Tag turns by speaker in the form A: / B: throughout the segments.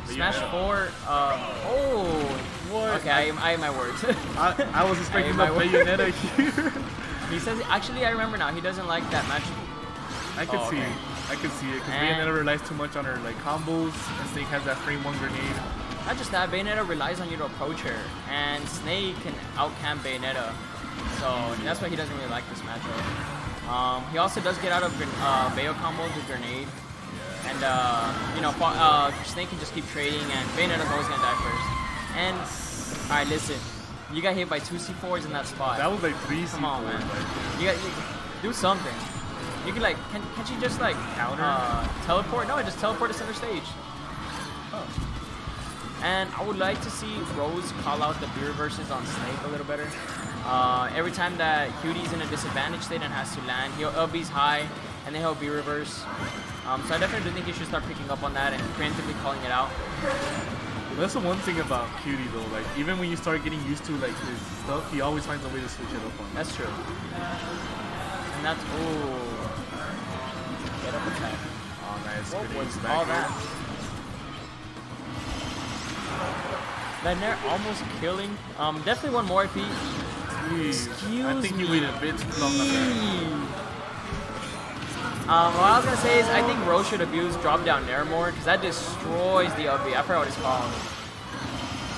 A: Smash 4. Oh.
B: What?
A: Okay, I have my words.
B: I was expecting the Bayonetta here.
A: He says, actually, I remember now. He doesn't like that match.
B: I could see it. I could see it because Bayonetta relies too much on her like combos, and Snake has that frame 1 grenade.
A: Not just that, Bayonetta relies on you to approach her, and Snake can outcamp Bayonetta. So that's why he doesn't really like this matchup. He also does get out of Bayo combos with grenade. And, you know, Snake can just keep trading, and Bayonetta's always going to die first. And, alright, listen. You got hit by 2 C4s in that spot.
B: That was like 3 C4s.
A: Come on, man. You do something. You can, like, can't you just, like,
B: counter?
A: Teleport? No, just teleport to center stage.
B: Oh.
A: And I would like to see Rose call out the B reverses on Snake a little better. Every time that Cutie's in a disadvantaged state and has to land, he'll LB's high, and then he'll B reverse. So I definitely do think you should start picking up on that and preemptively calling it out.
B: That's the one thing about Cutie though, like even when you start getting used to like his stuff, he always finds a way to switch it up on you.
A: That's true. And that's get up attack.
B: Oh nice.
A: What was all that? That Nair almost killing. Definitely one more if he. Excuse
B: I think he waited a bit too long on that.
A: What I was gonna say is I think Rose should abuse drop down Nair more because that destroys the LB. I forgot what it's called.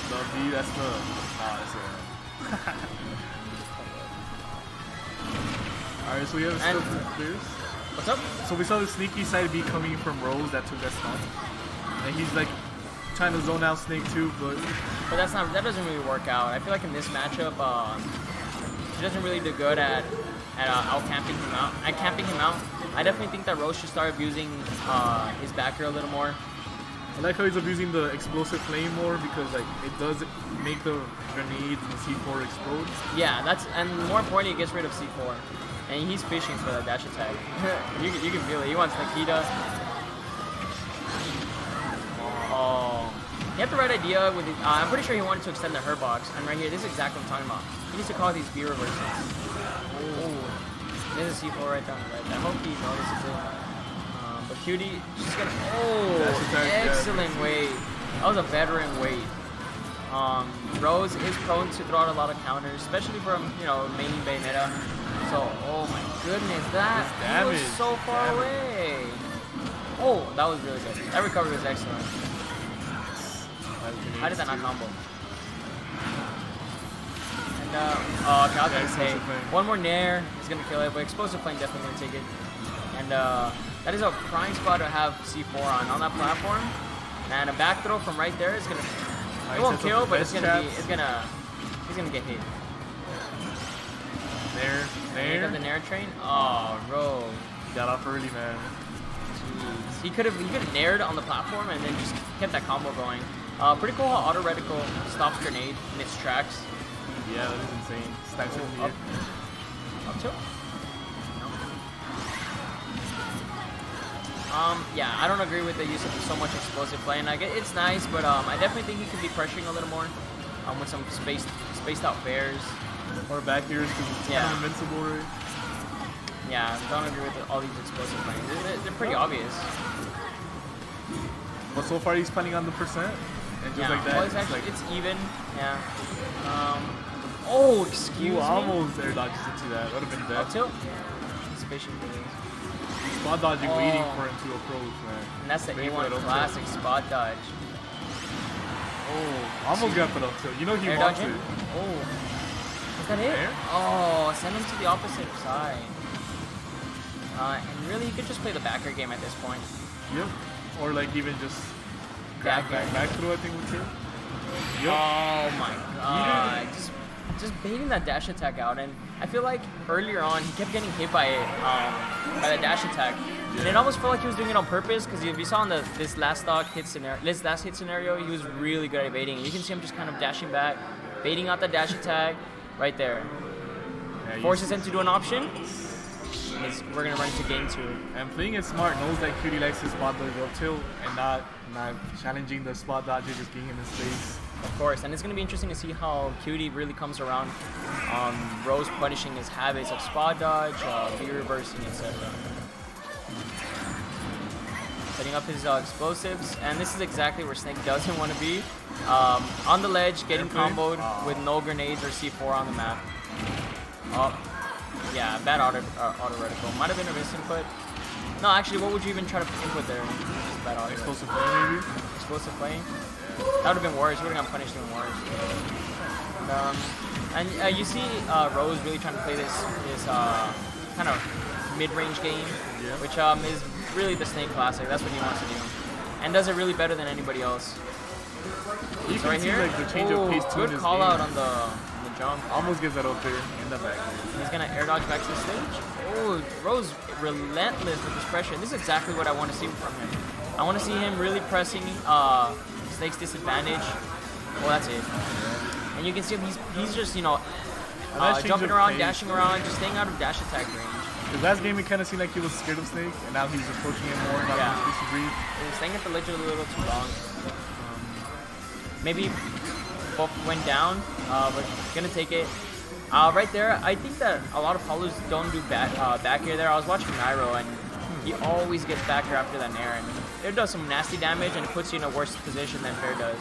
B: The LB, that's the. Alright, so we have still 2 clears.
A: What's up?
B: So we saw the sneaky side B coming from Rose that took that stun. And he's like trying to zone out Snake too, but
A: that doesn't really work out. I feel like in this matchup, he doesn't really do good at out-camping him out. Camping him out. I definitely think that Rose should start abusing his backer a little more.
B: I like how he's abusing the explosive flame more because like it does make the grenades and the C4 explode.
A: Yeah, and more importantly, it gets rid of C4. And he's fishing for that dash attack. you can feel it. He wants Nikita. Oh. He had the right idea with it. I'm pretty sure he wanted to extend the her box. And right here, this is exactly what I'm talking about. He needs to call these B reverses. Oh. There's a C4 right down the right. I hope he notices it. But Cutie, she's gonna. Oh, excellent weight. That was a veteran weight. Rose is prone to throw out a lot of counters, especially from, you know, maining Bayonetta. So, oh my goodness, that was so far away. Oh, that was really good. That recovery was excellent. How did that not combo? And, okay, I was gonna say, one more Nair is gonna kill it, but Explosive Flame definitely gonna take it. And, that is a prime spot to have C4 on that platform. And a back throw from right there is gonna, it won't kill, but he's gonna get hit.
B: Nair.
A: The Nair train? Oh, bro.
B: Got off early, man.
A: Jeez. He could have naired on the platform and then just kept that combo going. Pretty cool how auto reticle stops grenade in its tracks.
B: Yeah, that is insane. Stacks
A: up tilt? No. Yeah, I don't agree with the use of so much explosive play, and it's nice, but I definitely think he could be pressuring a little more with some spaced out fairs.
B: Or back here's because it's kind of invincible, right?
A: Yeah, I don't agree with all these explosive plays. They're pretty obvious.
B: But so far he's planning on the percent, and just like that,
A: well, it's even. Yeah. Oh, excuse me.
B: Almost air dodges into that. Would have been bad.
A: Up tilt? He's fishing for this.
B: Spot dodging, waiting for him to approach, man.
A: And that's the A1 classic spot dodge.
B: Oh, almost got put up tilt. You know he wants it.
A: Oh. Is that it? Oh, send him to the opposite side. And really, you could just play the backer game at this point.
B: Yep. Or like even just back through, I think would kill. Yep.
A: Oh my god. Just baiting that dash attack out, and I feel like earlier on he kept getting hit by it, by the dash attack. Yeah. And it almost felt like he was doing it on purpose, because if you saw in this last hit scenario, he was really good at baiting. You can see him just kind of dashing back, baiting out the dash attack. Right there. Yeah, forces him to do an option. We're gonna run into game 2.
B: And playing it smart knows that Cutie likes to spot dodge up tilt and not challenging the spot dodger, just getting him in space.
A: Of course, and it's gonna be interesting to see how Cutie really comes around. Rose punishing his habits of spot dodge, B reversing, etc. So setting up his explosives, and this is exactly where Snake doesn't want to be. On the ledge, getting comboed with no grenades or C4 on the map. Oh, yeah, bad auto reticle. Might have been a misinput. No, actually, what would you even try to input there? Just bad auto.
B: Explosive play, maybe?
A: Explosive playing? That would have been worse. He would have got punished even worse. And you see Rose really trying to play this kind of mid-range game, which is really the Snake classic. That's what he wants to do, and does it really better than anybody else.
B: You
A: so right here,
B: like the change of pace
A: good call out on the jump.
B: Almost gets that out there in the back.
A: He's gonna air dodge back to the stage. Oh, Rose relentless with his pressure. This is exactly what I want to see from him. I want to see him really pressing Snake's disadvantage. Well, that's it. And you can see him, he's just, jumping around, dashing around, just staying out of dash attack range.
B: Because last game it kind of seemed like he was scared of Snake, and now he's approaching him more, not to breathe.
A: He was staying at the ledge a little too long. Maybe both went down, but gonna take it. Right there, I think that a lot of Palus don't do back air there. I was watching Nairo, and he always gets back air after that nair, and it does some nasty damage, and it puts you in a worse position than Fair does.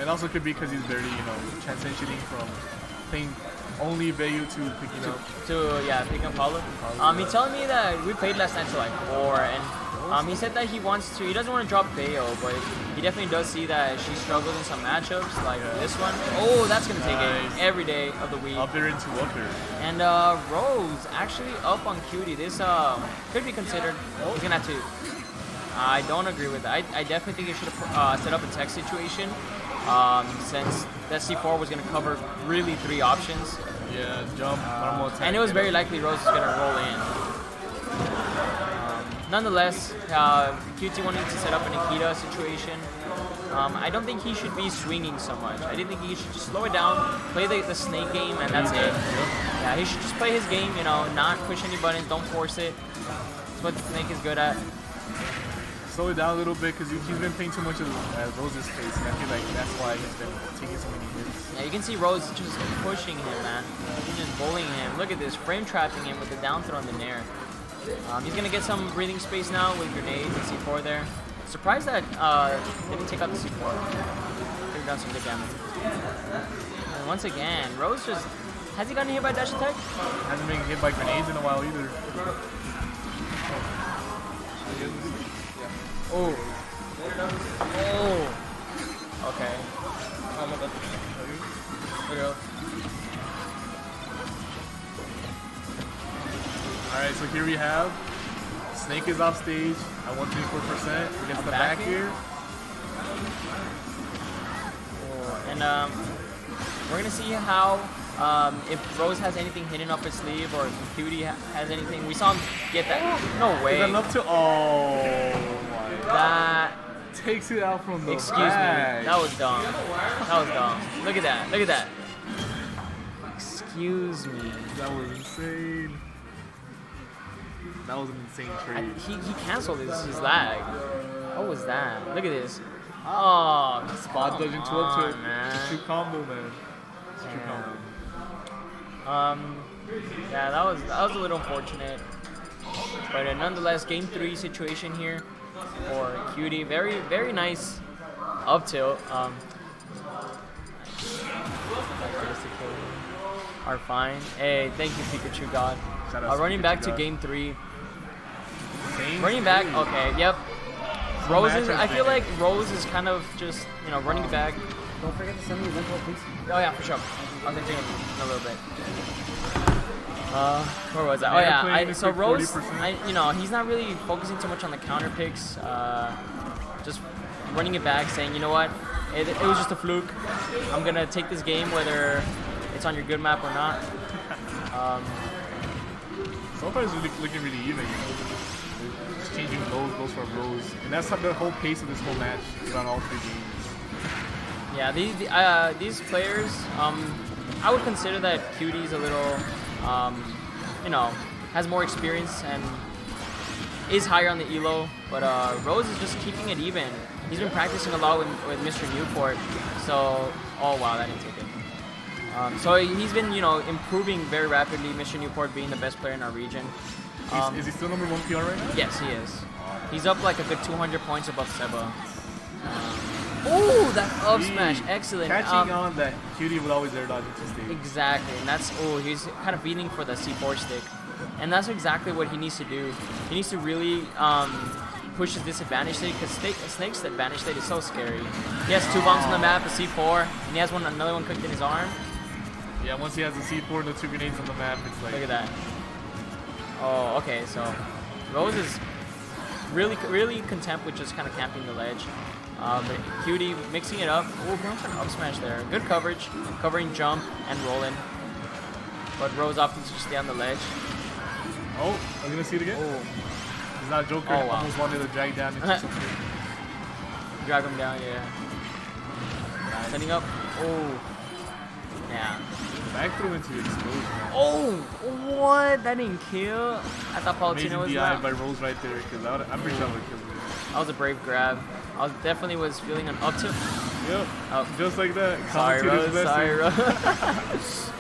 B: It also could be because he's barely, transitioning from playing only Bayu to picking up.
A: Picking up Palu. He's telling me that we played last night to like 4, and he said that he doesn't want to drop Bayo, but he definitely does see that she struggled in some matchups, like this one. Oh, that's going to take it every day of the week.
B: Up there into up there.
A: And Rose actually up on Cutie. This could be considered. He's going to have to. I don't agree with that. I definitely think he should have set up a tech situation, since that C4 was going to cover really 3 options.
B: Yeah, jump, normal attack.
A: And it was very likely Rose was going to roll in. Nonetheless, QT wanting to set up a Nikita situation. I don't think he should be swinging so much. I didn't think he should just slow it down, play the Snake game, and that's it. Yeah, he should just play his game, not push any buttons, don't force it. That's what Snake is good at.
B: Slow it down a little bit because he's been playing too much at Rose's pace, and I feel like that's why he's been taking so many hits.
A: Yeah, you can see Rose just pushing him, man. He's just bullying him. Look at this, frame trapping him with the down throw on the nair. He's gonna get some breathing space now with grenades and C4 there. Surprised that didn't take out the C4. Could have done some good damage. And once again, Rose has he gotten hit by dash attack?
B: Hasn't been hit by grenades in a while either.
A: Oh. Okay.
B: Alright, so here we have Snake is off stage at 124% against the back here.
A: And we're gonna see how if Rose has anything hidden up his sleeve or if Cutie has anything. We saw him get that. No way.
B: Enough to
A: That
B: takes it out from the
A: Excuse
B: back.
A: me. That was dumb. That was dumb. Look at that. Look at that. Excuse me.
B: That was insane. That was an insane trade.
A: He canceled his lag. What was that? Look at this. Oh,
B: Spot dodging 12 to it.
A: man.
B: It's a true combo, man. It's a true combo.
A: Yeah, that was a little unfortunate. But nonetheless, game 3 situation here for Cutie. Very, very nice up tilt. Are fine. Hey, thank you, Pikachu God. Running back to game 3. Running back, okay, yep. Rose is, I feel like Rose is kind of just, running back.
C: Don't forget to send me a link, please.
A: Oh yeah, for sure. I'll continue in a little bit. Where was I? Oh yeah, so Rose, he's not really focusing too much on the counter picks. Just running it back, saying, you know what, it was just a fluke. I'm gonna take this game whether it's on your good map or not.
B: So far it's looking really even. Just changing lows for lows, and that's the whole pace of this whole match on all 3 games.
A: Yeah, these players, I would consider that Cutie's a little, has more experience and is higher on the elo, but Rose is just keeping it even. He's been practicing a lot with Mr. Newport, so, oh wow, that didn't take it. So he's been, improving very rapidly, Mr. Newport being the best player in our region.
B: Is he still number 1 PR right now?
A: Yes, he is. He's up like a good 200 points above Seba. Oh, that up smash, excellent.
B: Catching on that Cutie would always air dodge into stage.
A: Exactly, and that's, oh, he's kind of feeding for the C4 stick. And that's exactly what he needs to do. He needs to really push his disadvantage state, because Snake's advantage state is so scary. He has 2 bombs on the map, a C4, and he has another one cooked in his arm.
B: Yeah, once he has a C4 and the 2 grenades on the map, it's like...
A: Look at that. Oh, okay, so Rose is really content with just kind of camping the ledge. But Cutie mixing it up. Oh, going for an up smash there. Good coverage, covering jump and rolling. But Rose opting to just stay on the ledge.
B: Oh, are we gonna see it again?
A: Oh,
B: He's not Joker.
A: Oh, wow.
B: Almost wanted to drag down into something.
A: drag him down, yeah.
B: Nice.
A: Setting up. Oh, yeah.
B: Back through into the explosion. Man.
A: Oh, what? That didn't kill. I thought Palutena
B: Amazing
A: was
B: DI
A: that.
B: by Rose right there, because I'm pretty sure I would have killed him.
A: That was a brave grab. I definitely was feeling an up tilt.
B: Yep.
A: Oh.
B: Just like that.
A: Sorry,
B: Commentator's
A: Rose. Sorry,
B: message.
A: Rose.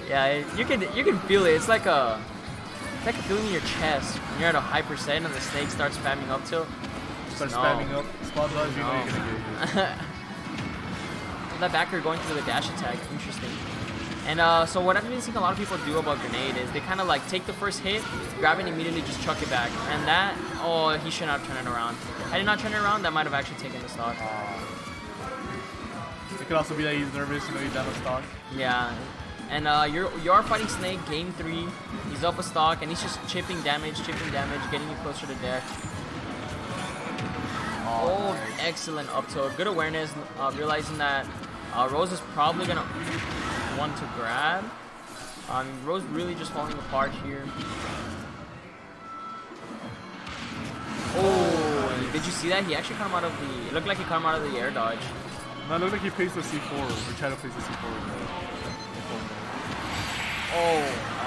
A: Yeah, you can feel it. It's like a feeling in your chest when you're at a high percent and the snake starts spamming up tilt.
B: Start
A: No.
B: spamming up. Spot dodge, you know you're gonna get it.
A: That backer going through the dash attack, interesting. And so what I've been seeing a lot of people do about grenade is they kind of like take the first hit, grab it, and immediately just chuck it back. And that, oh, he should not turn it around. Had he not turned it around, that might have actually taken the stock.
B: It could also be that he's nervous, you know, he's down a stock.
A: Yeah. And you are fighting Snake, game 3. He's up a stock, and he's just chipping damage, getting you closer to death. Oh, excellent up tilt. Good awareness, realizing that Rose is probably going to want to grab. Rose really just falling apart here. Oh, did you see that? He actually came out of the... It looked like he came out of the air dodge.
B: No, it looked like he placed the C4, or tried to place the C4.
A: Oh,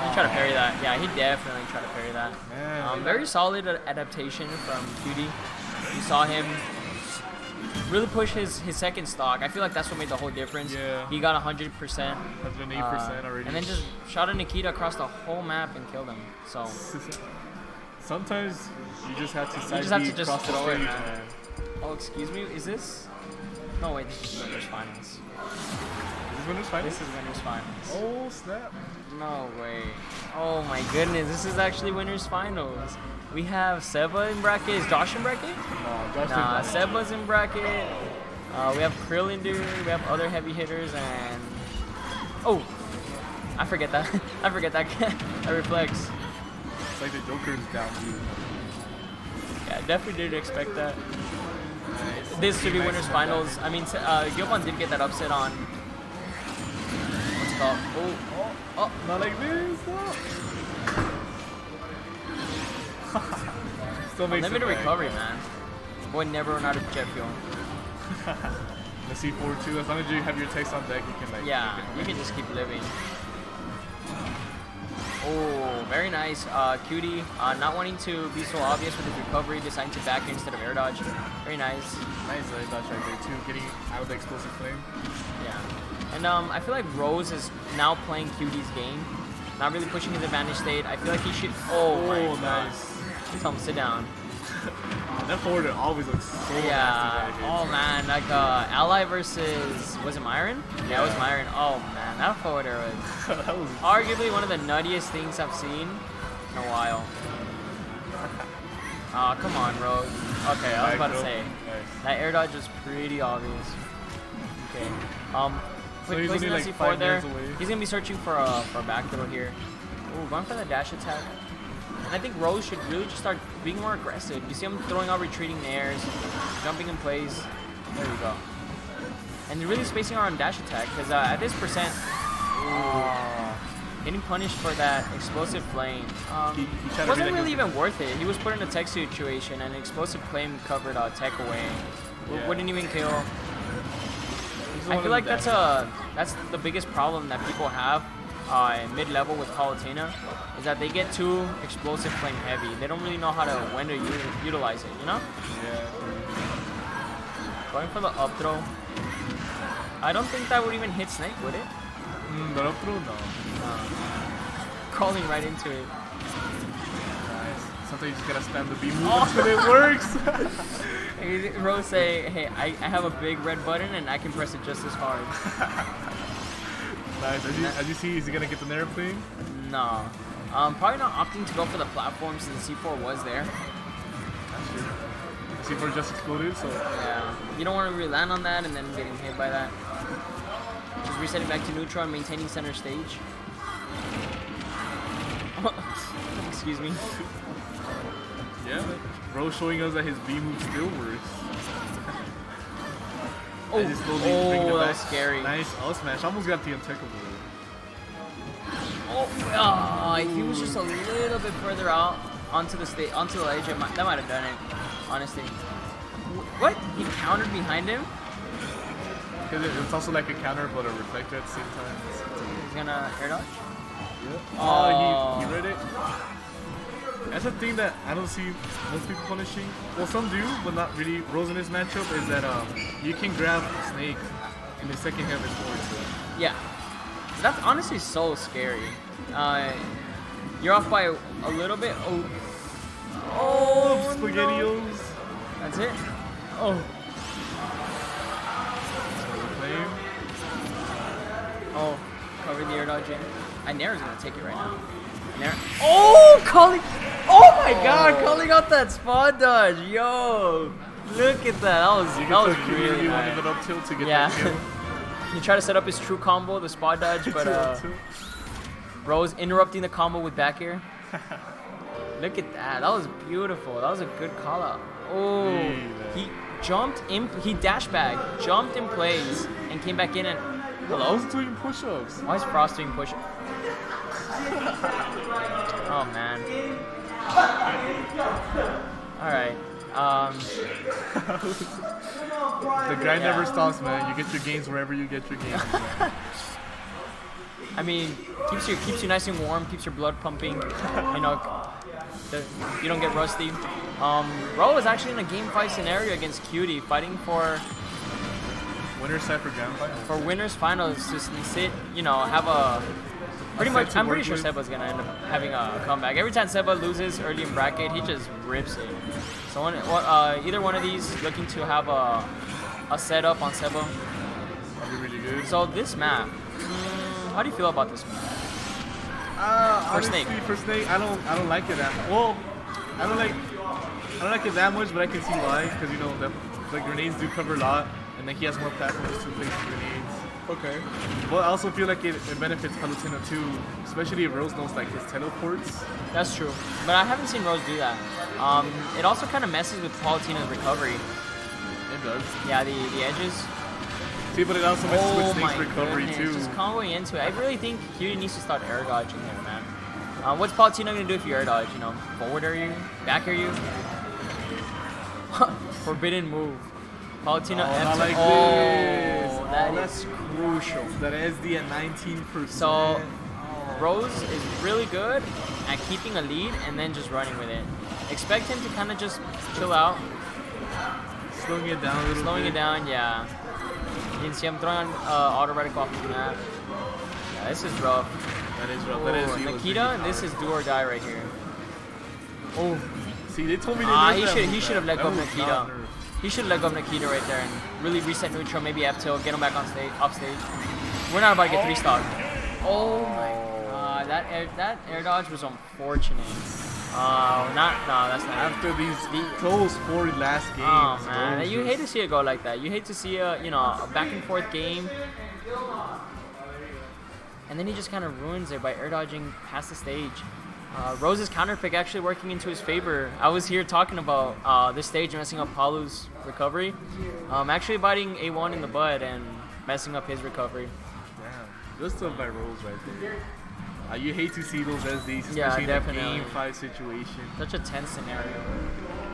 A: he tried to parry that. Yeah, he definitely tried to parry that.
B: Man,
A: Very solid adaptation from Cutie. You saw him really push his second stock. I feel like that's what made the whole difference.
B: Yeah.
A: He got 100%.
B: 108% already.
A: And then just shot a Nikita across the whole map and killed him. So
B: sometimes you just have to
A: you just have to just
B: cross the
A: throw it,
B: stage,
A: man. Oh, excuse me, is this? No, wait, this is Winners Finals.
B: Is this Winners Finals?
A: This is Winners Finals.
B: Oh, snap.
A: No way. Oh my goodness, this is actually Winners Finals. We have Seba in bracket. Is Josh in bracket?
B: No, Josh
A: Nah,
B: didn't.
A: Seba's in bracket. We have Krillin, dude. We have other heavy hitters, and oh, I forget that. I forget that. That reflex.
B: It's like the Joker's down, dude.
A: Yeah, I definitely didn't expect that. This should be Winners Finals. I mean, Gilbon did get that upset on. What's it called? Oh,
B: Not like this. Still makes
A: limited
B: it back.
A: recovery, man. Boy, never run out of jet fuel.
B: The C4 too. As long as you have your text on deck, you can like.
A: Yeah, you can just keep living. Oh, very nice. Cutie, not wanting to be so obvious with his recovery, deciding to back instead of air dodge. Very nice.
B: Nice dodge right there too. Getting out of the explosive flame.
A: Yeah. And I feel like Rose is now playing Cutie's game. Not really pushing his advantage state. I feel like he should... Oh, my God.
B: Nice.
A: Tell him sit down.
B: That forwarder always looks so
A: Yeah.
B: nasty.
A: Oh, man. Like, Ally versus... Was it Myron? Yeah, it was Myron. Oh, man. That forwarder was...
B: That was
A: arguably one of the nuttiest things I've seen in a while. Oh, come on, Rose. Okay, I was about to say.
B: Nice.
A: That air dodge was pretty obvious. Okay.
B: So he's
A: placing
B: only
A: that
B: like
A: C4
B: 5
A: there.
B: meters away.
A: He's gonna be searching for a back throw here. Ooh, going for the dash attack. And I think Rose should really just start being more aggressive. You see him throwing out retreating nairs, jumping in place. There we go. And really spacing out on dash attack, because at this percent, getting punished for that explosive flame.
B: He tried to
A: Wasn't
B: be like
A: really even worth it. He was put in a tech situation, and explosive flame covered tech away.
B: Yeah.
A: Wouldn't even kill.
B: He's
A: I
B: one
A: feel
B: of
A: like
B: the
A: that's the biggest problem that people have in mid-level with Palutena, is that they get too explosive flame heavy. They don't really know when to utilize it, you know?
B: Yeah.
A: Going for the up throw. I don't think that would even hit Snake, would it?
B: But up throw, no.
A: Crawling right into it.
B: Nice. sometimes you just gotta spam the B move until it works.
A: Rose say, hey, I have a big red button and I can press it just as hard.
B: Nice. As you see, is he gonna get the airplane?
A: No. Probably not opting to go for the platform since C4 was there.
B: That's true. C4 just exploded, so.
A: Yeah. You don't want to really land on that and then getting hit by that. Just resetting back to neutral and maintaining center stage. Excuse me.
B: Yeah. Bro showing us that his B move still works.
A: Oh,
B: Just slowly bringing it
A: that
B: back.
A: was scary.
B: Nice L smash. Almost got the untechable.
A: Oh, if he was just a little bit further out onto the stage, onto the ledge, that might have done it. Honestly. What? He countered behind him?
B: Because it's also like a counter but a reflector at the same time.
A: He's gonna air dodge?
B: Yeah. Oh, he read it. That's a thing that I don't see most people punishing. Well, some do, but not really. Rose in this matchup is that you can grab Snake in the second hit of his forward. So.
A: Yeah. That's honestly so scary. You're off by a little bit. Oh,
B: SpaghettiOs.
A: No. That's it. Oh.
B: Flame.
A: Oh, cover the air dodge in. I Nair's gonna take it right now. Nair. Oh, calling. Oh my God, calling out that spot dodge. Yo, look at that. That was really nice.
B: Wanted it up tilt to get
A: Yeah.
B: that kill.
A: He tried to set up his true combo, the spot dodge, but Rose interrupting the combo with back air. Look at that. That was beautiful. That was a good call out. Oh, he jumped in. He dash bag, jumped in place, and came back in and. Hello?
B: He's doing push-ups.
A: Why is Frost doing push? Oh man. All right.
B: The grind never stops, man. You get your gains wherever you get your gains.
A: I mean, keeps you nice and warm, keeps your blood pumping. You know, you don't get rusty. Ro is actually in a game fight scenario against Cutie, fighting for
B: Winner's set for grand final.
A: for winners finals to sit. You know, have a pretty much. I'm pretty sure
B: work with.
A: Seba's gonna end up having a comeback. Every time Seba loses early in bracket, he just rips it. So either one of these looking to have a setup on Seba.
B: That'd be really good.
A: So this map, how do you feel about this map?
B: Honestly, for Snake, I don't like it that much. Well, I don't like it that much, but I can see why. Because you know the grenades do cover a lot, and then he has more platforms to place grenades.
A: Okay.
B: But I also feel like it benefits Palutena too, especially if Rose knows like his teleports.
A: That's true, but I haven't seen Rose do that. It also kind of messes with Palutena's recovery.
B: It does.
A: Yeah, the edges.
B: See, but it also messes with
A: Oh
B: Snake's
A: my
B: recovery
A: goodness,
B: too.
A: just comboing into it. I really think Cutie needs to start air dodging there, man. What's Palutena gonna do if you air dodge? You know, forward air you, back air you. Forbidden move. Palutena
B: not like
A: oh,
B: this.
A: that is crucial.
B: That SD at 19%.
A: So Rose is really good at keeping a lead and then just running with it. Expect him to kind of just chill out.
B: Slowing it down a little
A: Slowing
B: bit.
A: it down, yeah. You can see I'm throwing auto reticle off the map. Yeah, this is rough.
B: That is rough. That is
A: Nikita, and this is do or die right here. Oh,
B: See, they told me to
A: he should have let go of Nikita. He should have let go of Nikita right there and really reset neutral, maybe F tilt, get him back on stage, off stage. We're not about to get 3 stock. Oh my God, that air dodge was unfortunate. That's not.
B: After these close 4 last games.
A: Oh man,
B: Rose
A: you
B: just-
A: hate to see it go like that. You hate to see a back and forth game, and then he just kind of ruins it by air dodging past the stage. Rose's counter pick actually working into his favor. I was here talking about this stage messing up Palu's recovery. Actually biting A1 in the butt and messing up his recovery.
B: Damn, good stuff by Rose right there. You hate to see those SDs, especially
A: Yeah,
B: in a
A: definitely.
B: game 5 situation.
A: Such a tense scenario.